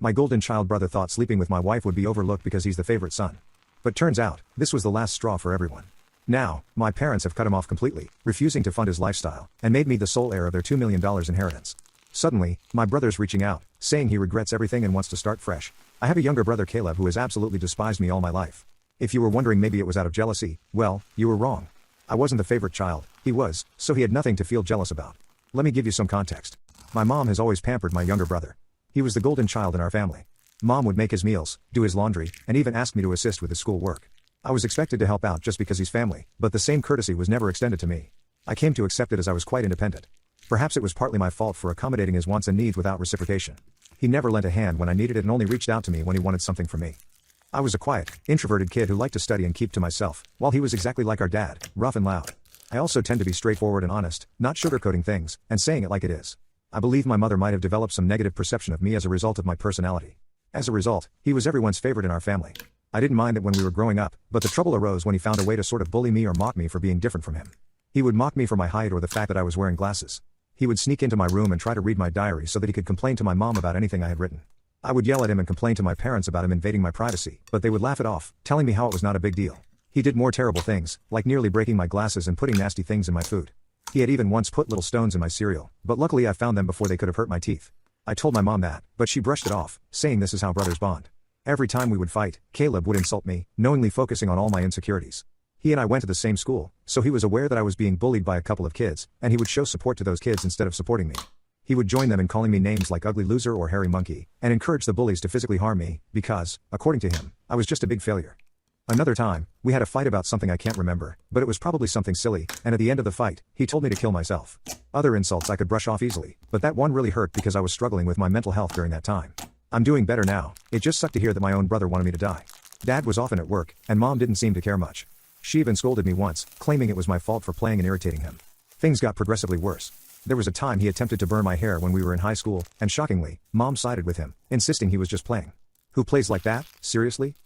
My golden child brother thought sleeping with my wife would be overlooked because he's the favorite son. But turns out, this was the last straw for everyone. Now, my parents have cut him off completely, refusing to fund his lifestyle, and made me the sole heir of their $2 million inheritance. Suddenly, my brother's reaching out, saying he regrets everything and wants to start fresh. I have a younger brother Caleb who has absolutely despised me all my life. If you were wondering maybe it was out of jealousy, well, you were wrong. I wasn't the favorite child, he was, so he had nothing to feel jealous about. Let me give you some context. My mom has always pampered my younger brother. He was the golden child in our family. Mom would make his meals, do his laundry, and even ask me to assist with his school work. I was expected to help out just because he's family, but the same courtesy was never extended to me. I came to accept it as I was quite independent. Perhaps it was partly my fault for accommodating his wants and needs without reciprocation. He never lent a hand when I needed it and only reached out to me when he wanted something from me. I was a quiet, introverted kid who liked to study and keep to myself, while he was exactly like our dad, rough and loud. I also tend to be straightforward and honest, not sugarcoating things, and saying it like it is. I believe my mother might have developed some negative perception of me as a result of my personality. As a result, he was everyone's favorite in our family. I didn't mind it when we were growing up, but the trouble arose when he found a way to sort of bully me or mock me for being different from him. He would mock me for my height or the fact that I was wearing glasses. He would sneak into my room and try to read my diary so that he could complain to my mom about anything I had written. I would yell at him and complain to my parents about him invading my privacy, but they would laugh it off, telling me how it was not a big deal. He did more terrible things, like nearly breaking my glasses and putting nasty things in my food. He had even once put little stones in my cereal, but luckily I found them before they could have hurt my teeth. I told my mom that, but she brushed it off, saying this is how brothers bond. Every time we would fight, Caleb would insult me, knowingly focusing on all my insecurities. He and I went to the same school, so he was aware that I was being bullied by a couple of kids, and he would show support to those kids instead of supporting me. He would join them in calling me names like ugly loser or hairy monkey, and encourage the bullies to physically harm me, because, according to him, I was just a big failure. Another time, we had a fight about something I can't remember, but it was probably something silly, and at the end of the fight, he told me to kill myself. Other insults I could brush off easily, but that one really hurt because I was struggling with my mental health during that time. I'm doing better now, it just sucked to hear that my own brother wanted me to die. Dad was often at work, and Mom didn't seem to care much. She even scolded me once, claiming it was my fault for playing and irritating him. Things got progressively worse. There was a time he attempted to burn my hair when we were in high school, and shockingly, Mom sided with him, insisting he was just playing. Who plays like that, seriously?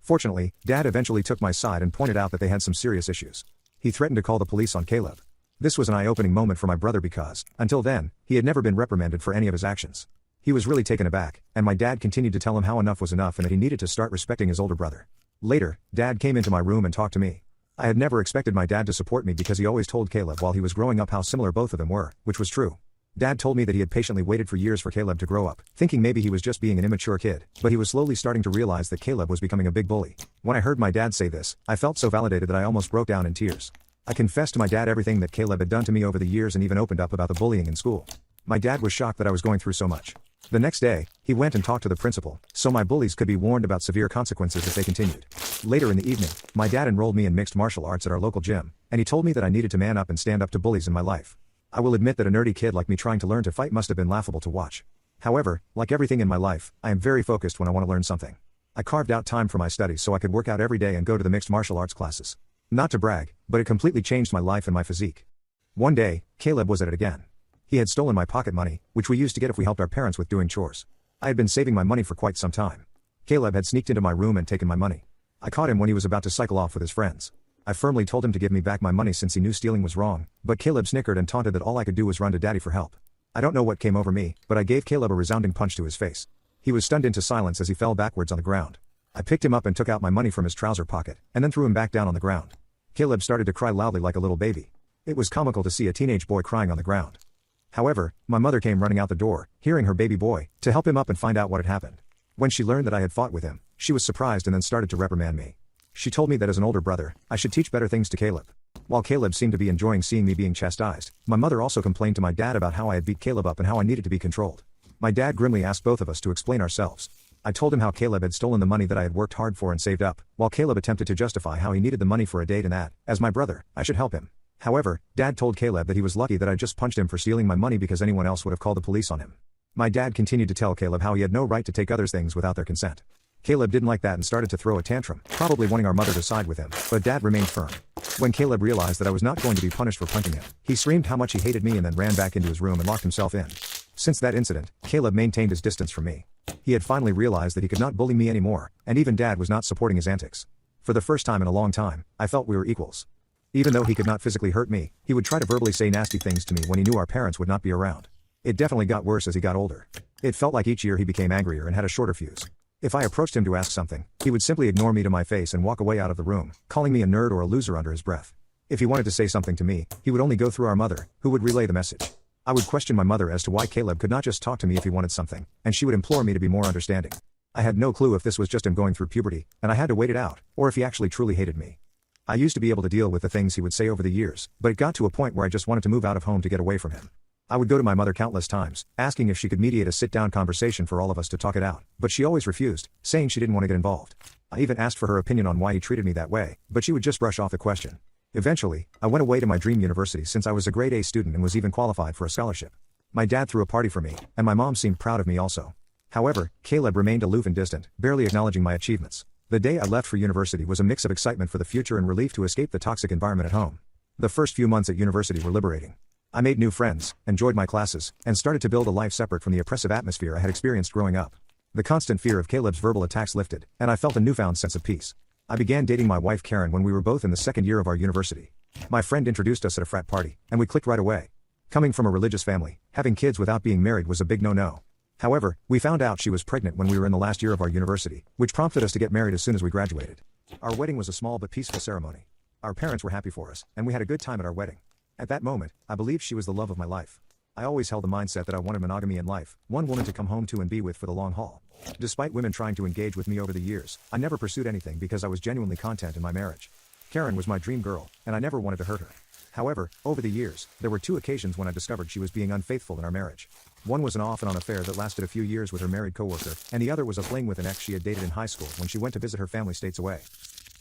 Fortunately, Dad eventually took my side and pointed out that they had some serious issues. He threatened to call the police on Caleb. This was an eye-opening moment for my brother because, until then, he had never been reprimanded for any of his actions. He was really taken aback, and my dad continued to tell him how enough was enough and that he needed to start respecting his older brother. Later, Dad came into my room and talked to me. I had never expected my dad to support me because he always told Caleb while he was growing up how similar both of them were, which was true. Dad told me that he had patiently waited for years for Caleb to grow up, thinking maybe he was just being an immature kid, but he was slowly starting to realize that Caleb was becoming a big bully. When I heard my dad say this, I felt so validated that I almost broke down in tears. I confessed to my dad everything that Caleb had done to me over the years and even opened up about the bullying in school. My dad was shocked that I was going through so much. The next day, he went and talked to the principal, so my bullies could be warned about severe consequences if they continued. Later in the evening, my dad enrolled me in mixed martial arts at our local gym, and he told me that I needed to man up and stand up to bullies in my life. I will admit that a nerdy kid like me trying to learn to fight must have been laughable to watch. However, like everything in my life, I am very focused when I want to learn something. I carved out time for my studies so I could work out every day and go to the mixed martial arts classes. Not to brag, but it completely changed my life and my physique. One day, Caleb was at it again. He had stolen my pocket money, which we used to get if we helped our parents with doing chores. I had been saving my money for quite some time. Caleb had sneaked into my room and taken my money. I caught him when he was about to cycle off with his friends. I firmly told him to give me back my money since he knew stealing was wrong, but Caleb snickered and taunted that all I could do was run to Daddy for help. I don't know what came over me, but I gave Caleb a resounding punch to his face. He was stunned into silence as he fell backwards on the ground. I picked him up and took out my money from his trouser pocket, and then threw him back down on the ground. Caleb started to cry loudly like a little baby. It was comical to see a teenage boy crying on the ground. However, my mother came running out the door, hearing her baby boy, to help him up and find out what had happened. When she learned that I had fought with him, she was surprised and then started to reprimand me. She told me that as an older brother, I should teach better things to Caleb. While Caleb seemed to be enjoying seeing me being chastised, my mother also complained to my dad about how I had beat Caleb up and how I needed to be controlled. My dad grimly asked both of us to explain ourselves. I told him how Caleb had stolen the money that I had worked hard for and saved up, while Caleb attempted to justify how he needed the money for a date and that, as my brother, I should help him. However, Dad told Caleb that he was lucky that I just punched him for stealing my money because anyone else would have called the police on him. My dad continued to tell Caleb how he had no right to take others' things without their consent. Caleb didn't like that and started to throw a tantrum, probably wanting our mother to side with him, but Dad remained firm. When Caleb realized that I was not going to be punished for punching him, he screamed how much he hated me and then ran back into his room and locked himself in. Since that incident, Caleb maintained his distance from me. He had finally realized that he could not bully me anymore, and even Dad was not supporting his antics. For the first time in a long time, I felt we were equals. Even though he could not physically hurt me, he would try to verbally say nasty things to me when he knew our parents would not be around. It definitely got worse as he got older. It felt like each year he became angrier and had a shorter fuse. If I approached him to ask something, he would simply ignore me to my face and walk away out of the room, calling me a nerd or a loser under his breath. If he wanted to say something to me, he would only go through our mother, who would relay the message. I would question my mother as to why Caleb could not just talk to me if he wanted something, and she would implore me to be more understanding. I had no clue if this was just him going through puberty, and I had to wait it out, or if he actually truly hated me. I used to be able to deal with the things he would say over the years, but it got to a point where I just wanted to move out of home to get away from him. I would go to my mother countless times, asking if she could mediate a sit-down conversation for all of us to talk it out, but she always refused, saying she didn't want to get involved. I even asked for her opinion on why he treated me that way, but she would just brush off the question. Eventually, I went away to my dream university since I was a grade A student and was even qualified for a scholarship. My dad threw a party for me, and my mom seemed proud of me also. However, Caleb remained aloof and distant, barely acknowledging my achievements. The day I left for university was a mix of excitement for the future and relief to escape the toxic environment at home. The first few months at university were liberating. I made new friends, enjoyed my classes, and started to build a life separate from the oppressive atmosphere I had experienced growing up. The constant fear of Caleb's verbal attacks lifted, and I felt a newfound sense of peace. I began dating my wife Karen when we were both in the second year of our university. My friend introduced us at a frat party, and we clicked right away. Coming from a religious family, having kids without being married was a big no-no. However, we found out she was pregnant when we were in the last year of our university, which prompted us to get married as soon as we graduated. Our wedding was a small but peaceful ceremony. Our parents were happy for us, and we had a good time at our wedding. At that moment, I believed she was the love of my life. I always held the mindset that I wanted monogamy in life, one woman to come home to and be with for the long haul. Despite women trying to engage with me over the years, I never pursued anything because I was genuinely content in my marriage. Karen was my dream girl, and I never wanted to hurt her. However, over the years, there were 2 occasions when I discovered she was being unfaithful in our marriage. One was an off-and-on affair that lasted a few years with her married coworker, and the other was a fling with an ex she had dated in high school when she went to visit her family states away.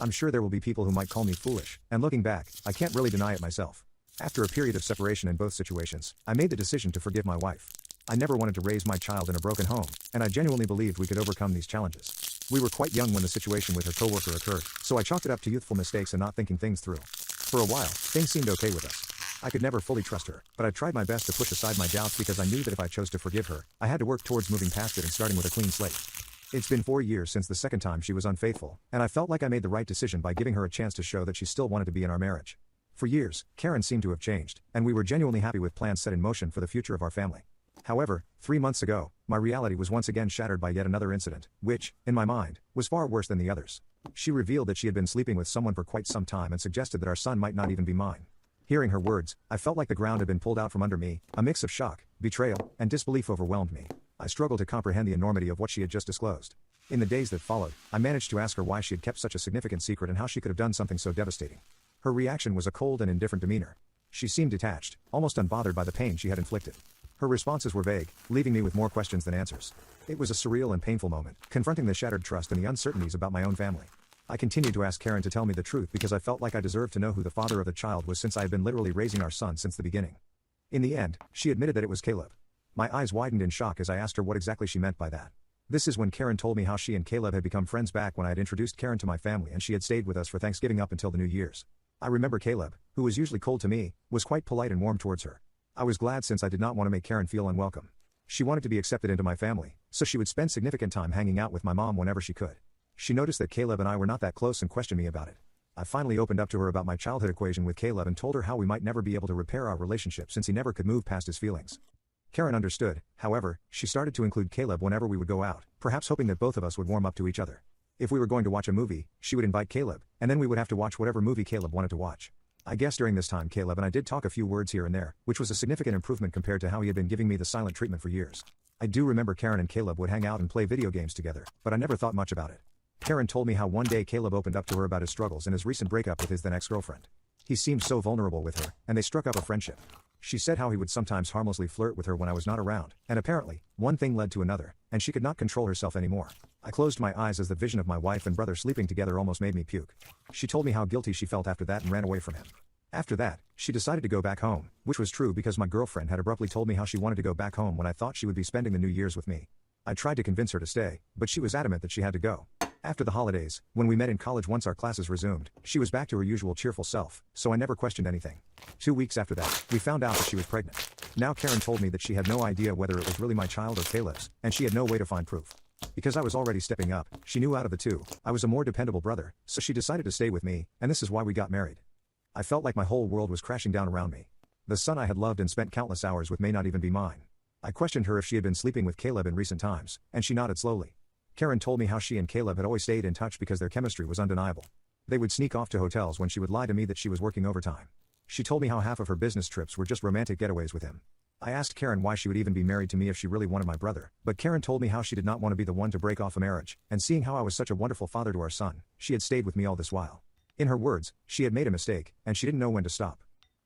I'm sure there will be people who might call me foolish, and looking back, I can't really deny it myself. After a period of separation in both situations, I made the decision to forgive my wife. I never wanted to raise my child in a broken home, and I genuinely believed we could overcome these challenges. We were quite young when the situation with her coworker occurred, so I chalked it up to youthful mistakes and not thinking things through. For a while, things seemed okay with us. I could never fully trust her, but I tried my best to push aside my doubts because I knew that if I chose to forgive her, I had to work towards moving past it and starting with a clean slate. It's been 4 years since the second time she was unfaithful, and I felt like I made the right decision by giving her a chance to show that she still wanted to be in our marriage. For years, Karen seemed to have changed, and we were genuinely happy with plans set in motion for the future of our family. However, 3 months ago, my reality was once again shattered by yet another incident, which, in my mind, was far worse than the others. She revealed that she had been sleeping with someone for quite some time and suggested that our son might not even be mine. Hearing her words, I felt like the ground had been pulled out from under me. A mix of shock, betrayal, and disbelief overwhelmed me. I struggled to comprehend the enormity of what she had just disclosed. In the days that followed, I managed to ask her why she had kept such a significant secret and how she could have done something so devastating. Her reaction was a cold and indifferent demeanor. She seemed detached, almost unbothered by the pain she had inflicted. Her responses were vague, leaving me with more questions than answers. It was a surreal and painful moment, confronting the shattered trust and the uncertainties about my own family. I continued to ask Karen to tell me the truth because I felt like I deserved to know who the father of the child was since I had been literally raising our son since the beginning. In the end, she admitted that it was Caleb. My eyes widened in shock as I asked her what exactly she meant by that. This is when Karen told me how she and Caleb had become friends back when I had introduced Karen to my family and she had stayed with us for Thanksgiving up until the New Year's. I remember Caleb, who was usually cold to me, was quite polite and warm towards her. I was glad since I did not want to make Karen feel unwelcome. She wanted to be accepted into my family, so she would spend significant time hanging out with my mom whenever she could. She noticed that Caleb and I were not that close and questioned me about it. I finally opened up to her about my childhood equation with Caleb and told her how we might never be able to repair our relationship since he never could move past his feelings. Karen understood, however, she started to include Caleb whenever we would go out, perhaps hoping that both of us would warm up to each other. If we were going to watch a movie, she would invite Caleb, and then we would have to watch whatever movie Caleb wanted to watch. I guess during this time Caleb and I did talk a few words here and there, which was a significant improvement compared to how he had been giving me the silent treatment for years. I do remember Karen and Caleb would hang out and play video games together, but I never thought much about it. Karen told me how one day Caleb opened up to her about his struggles and his recent breakup with his then ex-girlfriend. He seemed so vulnerable with her, and they struck up a friendship. She said how he would sometimes harmlessly flirt with her when I was not around, and apparently, one thing led to another, and she could not control herself anymore. I closed my eyes as the vision of my wife and brother sleeping together almost made me puke. She told me how guilty she felt after that and ran away from him. After that, she decided to go back home, which was true because my girlfriend had abruptly told me how she wanted to go back home when I thought she would be spending the New Year's with me. I tried to convince her to stay, but she was adamant that she had to go. After the holidays, when we met in college once our classes resumed, she was back to her usual cheerful self, so I never questioned anything. 2 weeks after that, we found out that she was pregnant. Now Karen told me that she had no idea whether it was really my child or Caleb's, and she had no way to find proof. Because I was already stepping up, she knew out of the two, I was a more dependable brother, so she decided to stay with me, and this is why we got married. I felt like my whole world was crashing down around me. The son I had loved and spent countless hours with may not even be mine. I questioned her if she had been sleeping with Caleb in recent times, and she nodded slowly. Karen told me how she and Caleb had always stayed in touch because their chemistry was undeniable. They would sneak off to hotels when she would lie to me that she was working overtime. She told me how half of her business trips were just romantic getaways with him. I asked Karen why she would even be married to me if she really wanted my brother, but Karen told me how she did not want to be the one to break off a marriage, and seeing how I was such a wonderful father to our son, she had stayed with me all this while. In her words, she had made a mistake, and she didn't know when to stop.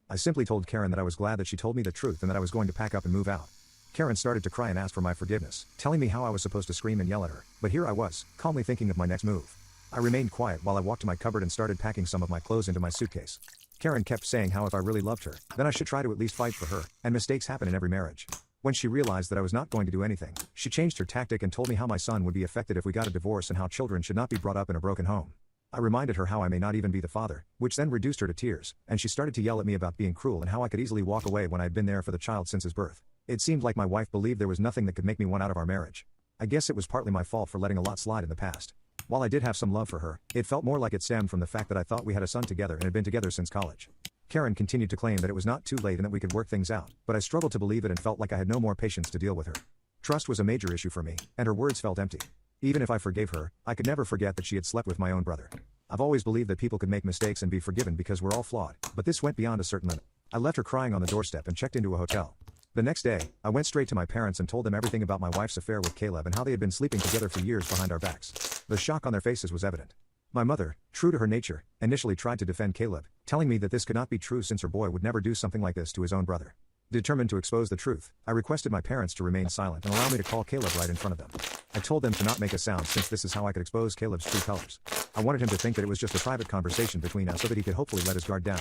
I simply told Karen that I was glad that she told me the truth and that I was going to pack up and move out. Karen started to cry and ask for my forgiveness, telling me how I was supposed to scream and yell at her, but here I was, calmly thinking of my next move. I remained quiet while I walked to my cupboard and started packing some of my clothes into my suitcase. Karen kept saying how if I really loved her, then I should try to at least fight for her, and mistakes happen in every marriage. When she realized that I was not going to do anything, she changed her tactic and told me how my son would be affected if we got a divorce and how children should not be brought up in a broken home. I reminded her how I may not even be the father, which then reduced her to tears, and she started to yell at me about being cruel and how I could easily walk away when I had been there for the child since his birth. It seemed like my wife believed there was nothing that could make me want out of our marriage. I guess it was partly my fault for letting a lot slide in the past. While I did have some love for her, it felt more like it stemmed from the fact that I thought we had a son together and had been together since college. Karen continued to claim that it was not too late and that we could work things out, but I struggled to believe it and felt like I had no more patience to deal with her. Trust was a major issue for me, and her words felt empty. Even if I forgave her, I could never forget that she had slept with my own brother. I've always believed that people could make mistakes and be forgiven because we're all flawed, but this went beyond a certain limit. I left her crying on the doorstep and checked into a hotel. The next day, I went straight to my parents and told them everything about my wife's affair with Caleb and how they had been sleeping together for years behind our backs. The shock on their faces was evident. My mother, true to her nature, initially tried to defend Caleb, telling me that this could not be true since her boy would never do something like this to his own brother. Determined to expose the truth, I requested my parents to remain silent and allow me to call Caleb right in front of them. I told them to not make a sound since this is how I could expose Caleb's true colors. I wanted him to think that it was just a private conversation between us so that he could hopefully let his guard down.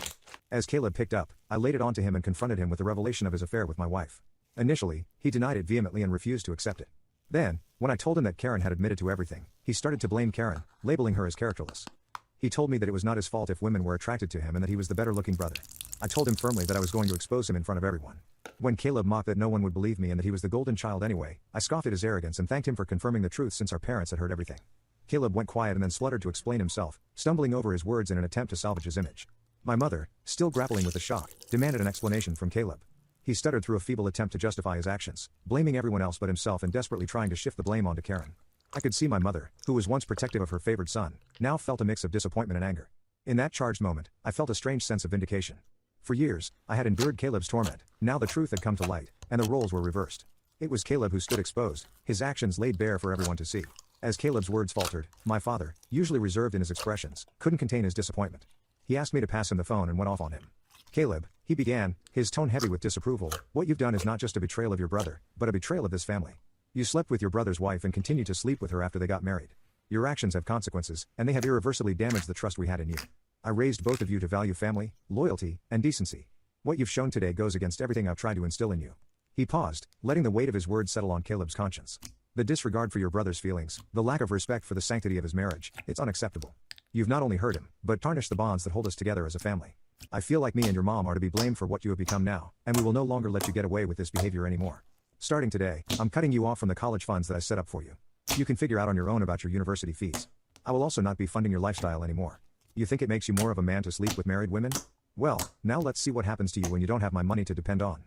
As Caleb picked up, I laid it onto him and confronted him with the revelation of his affair with my wife. Initially, he denied it vehemently and refused to accept it. Then, when I told him that Karen had admitted to everything, he started to blame Karen, labeling her as characterless. He told me that it was not his fault if women were attracted to him and that he was the better-looking brother. I told him firmly that I was going to expose him in front of everyone. When Caleb mocked that no one would believe me and that he was the golden child anyway, I scoffed at his arrogance and thanked him for confirming the truth since our parents had heard everything. Caleb went quiet and then spluttered to explain himself, stumbling over his words in an attempt to salvage his image. My mother, still grappling with the shock, demanded an explanation from Caleb. He stuttered through a feeble attempt to justify his actions, blaming everyone else but himself and desperately trying to shift the blame onto Karen. I could see my mother, who was once protective of her favored son, now felt a mix of disappointment and anger. In that charged moment, I felt a strange sense of vindication. For years, I had endured Caleb's torment, now the truth had come to light, and the roles were reversed. It was Caleb who stood exposed, his actions laid bare for everyone to see. As Caleb's words faltered, my father, usually reserved in his expressions, couldn't contain his disappointment. He asked me to pass him the phone and went off on him. Caleb, he began, his tone heavy with disapproval, what you've done is not just a betrayal of your brother, but a betrayal of this family. You slept with your brother's wife and continued to sleep with her after they got married. Your actions have consequences, and they have irreversibly damaged the trust we had in you. I raised both of you to value family, loyalty, and decency. What you've shown today goes against everything I've tried to instill in you. He paused, letting the weight of his words settle on Caleb's conscience. The disregard for your brother's feelings, the lack of respect for the sanctity of his marriage, it's unacceptable. You've not only hurt him, but tarnished the bonds that hold us together as a family. I feel like me and your mom are to be blamed for what you have become now, and we will no longer let you get away with this behavior anymore. Starting today, I'm cutting you off from the college funds that I set up for you. You can figure out on your own about your university fees. I will also not be funding your lifestyle anymore. You think it makes you more of a man to sleep with married women? Well, now let's see what happens to you when you don't have my money to depend on.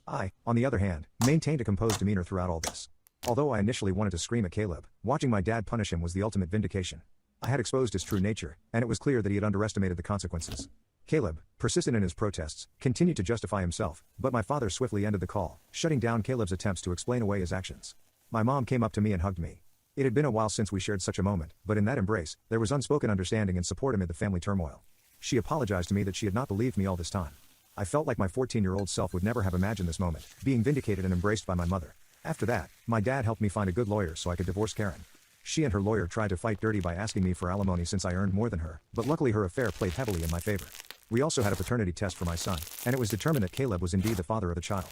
I, on the other hand, maintained a composed demeanor throughout all this. Although I initially wanted to scream at Caleb, watching my dad punish him was the ultimate vindication. I had exposed his true nature, and it was clear that he had underestimated the consequences. Caleb, persistent in his protests, continued to justify himself, but my father swiftly ended the call, shutting down Caleb's attempts to explain away his actions. My mom came up to me and hugged me. It had been a while since we shared such a moment, but in that embrace, there was unspoken understanding and support amid the family turmoil. She apologized to me that she had not believed me all this time. I felt like my 14-year-old self would never have imagined this moment, being vindicated and embraced by my mother. After that, my dad helped me find a good lawyer so I could divorce Karen. She and her lawyer tried to fight dirty by asking me for alimony since I earned more than her, but luckily her affair played heavily in my favor. We also had a paternity test for my son, and it was determined that Caleb was indeed the father of the child.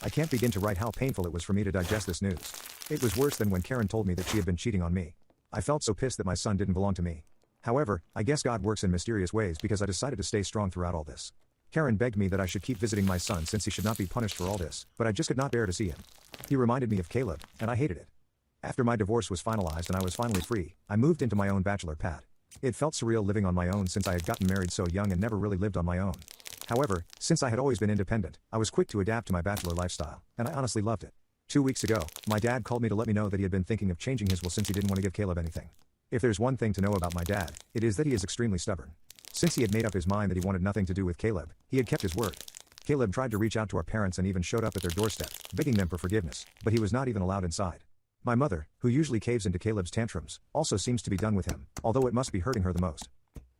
I can't begin to write how painful it was for me to digest this news. It was worse than when Karen told me that she had been cheating on me. I felt so pissed that my son didn't belong to me. However, I guess God works in mysterious ways because I decided to stay strong throughout all this. Karen begged me that I should keep visiting my son since he should not be punished for all this, but I just could not bear to see him. He reminded me of Caleb, and I hated it. After my divorce was finalized and I was finally free, I moved into my own bachelor pad. It felt surreal living on my own since I had gotten married so young and never really lived on my own. However, since I had always been independent, I was quick to adapt to my bachelor lifestyle, and I honestly loved it. 2 weeks ago, my dad called me to let me know that he had been thinking of changing his will since he didn't want to give Caleb anything. If there's one thing to know about my dad, it is that he is extremely stubborn. Since he had made up his mind that he wanted nothing to do with Caleb, he had kept his word. Caleb tried to reach out to our parents and even showed up at their doorstep, begging them for forgiveness, but he was not even allowed inside. My mother, who usually caves into Caleb's tantrums, also seems to be done with him, although it must be hurting her the most.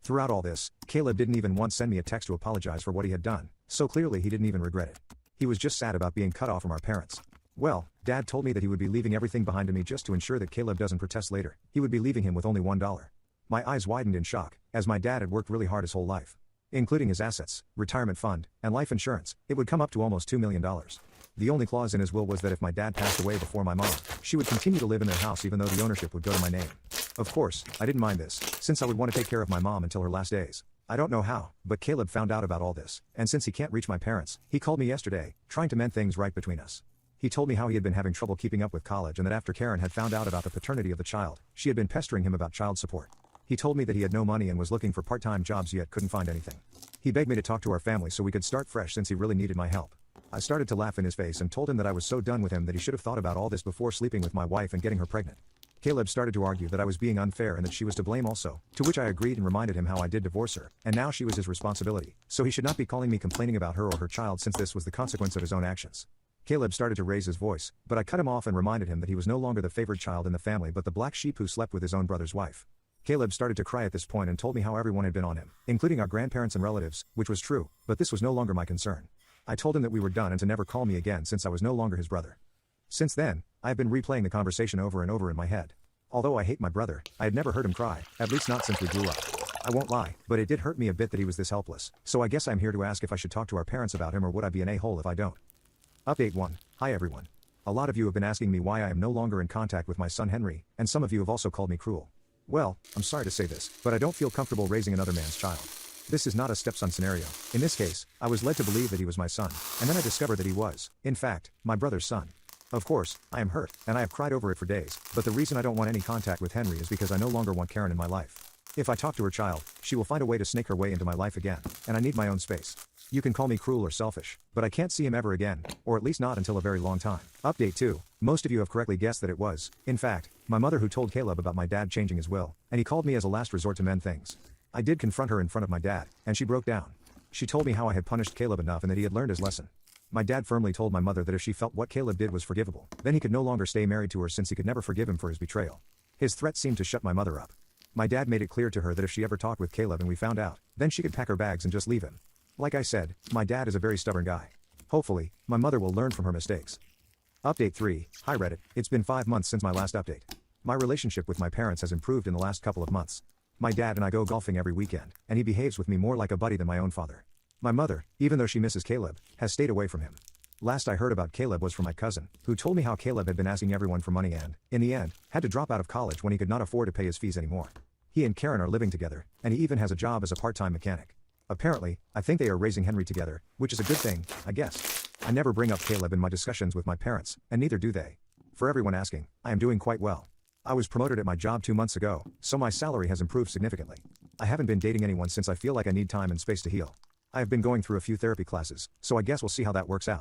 Throughout all this, Caleb didn't even once send me a text to apologize for what he had done, so clearly he didn't even regret it. He was just sad about being cut off from our parents. Well, Dad told me that he would be leaving everything behind to me just to ensure that Caleb doesn't protest later. He would be leaving him with only $1. My eyes widened in shock, as my dad had worked really hard his whole life. Including his assets, retirement fund, and life insurance, it would come up to almost $2 million. The only clause in his will was that if my dad passed away before my mom, she would continue to live in their house even though the ownership would go to my name. Of course, I didn't mind this, since I would want to take care of my mom until her last days. I don't know how, but Caleb found out about all this, and since he can't reach my parents, he called me yesterday, trying to mend things right between us. He told me how he had been having trouble keeping up with college and that after Karen had found out about the paternity of the child, she had been pestering him about child support. He told me that he had no money and was looking for part-time jobs yet couldn't find anything. He begged me to talk to our family so we could start fresh since he really needed my help. I started to laugh in his face and told him that I was so done with him that he should have thought about all this before sleeping with my wife and getting her pregnant. Caleb started to argue that I was being unfair and that she was to blame also, to which I agreed and reminded him how I did divorce her, and now she was his responsibility, so he should not be calling me complaining about her or her child since this was the consequence of his own actions. Caleb started to raise his voice, but I cut him off and reminded him that he was no longer the favored child in the family but the black sheep who slept with his own brother's wife. Caleb started to cry at this point and told me how everyone had been on him, including our grandparents and relatives, which was true, but this was no longer my concern. I told him that we were done and to never call me again since I was no longer his brother. Since then, I have been replaying the conversation over and over in my head. Although I hate my brother, I had never heard him cry, at least not since we grew up. I won't lie, but it did hurt me a bit that he was this helpless, so I guess I'm here to ask if I should talk to our parents about him or would I be an a-hole if I don't. Update 1. Hi everyone. A lot of you have been asking me why I am no longer in contact with my son Henry, and some of you have also called me cruel. Well, I'm sorry to say this, but I don't feel comfortable raising another man's child. This is not a stepson scenario. In this case, I was led to believe that he was my son, and then I discovered that he was, in fact, my brother's son. Of course, I am hurt, and I have cried over it for days, but the reason I don't want any contact with Henry is because I no longer want Karen in my life. If I talk to her child, she will find a way to snake her way into my life again, and I need my own space. You can call me cruel or selfish, but I can't see him ever again, or at least not until a very long time. Update 2. Most of you have correctly guessed that it was, in fact, my mother who told Caleb about my dad changing his will, and he called me as a last resort to mend things. I did confront her in front of my dad, and she broke down. She told me how I had punished Caleb enough and that he had learned his lesson. My dad firmly told my mother that if she felt what Caleb did was forgivable, then he could no longer stay married to her since he could never forgive him for his betrayal. His threat seemed to shut my mother up. My dad made it clear to her that if she ever talked with Caleb and we found out, then she could pack her bags and just leave him. Like I said, my dad is a very stubborn guy. Hopefully, my mother will learn from her mistakes. Update 3. Hi Reddit. It's been 5 months since my last update. My relationship with my parents has improved in the last couple of months. My dad and I go golfing every weekend, and he behaves with me more like a buddy than my own father. My mother, even though she misses Caleb, has stayed away from him. Last I heard about Caleb was from my cousin, who told me how Caleb had been asking everyone for money and, in the end, had to drop out of college when he could not afford to pay his fees anymore. He and Karen are living together, and he even has a job as a part-time mechanic. Apparently, I think they are raising Henry together, which is a good thing, I guess. I never bring up Caleb in my discussions with my parents, and neither do they. For everyone asking, I am doing quite well. I was promoted at my job 2 months ago, so my salary has improved significantly. I haven't been dating anyone since I feel like I need time and space to heal. I have been going through a few therapy classes, so I guess we'll see how that works out.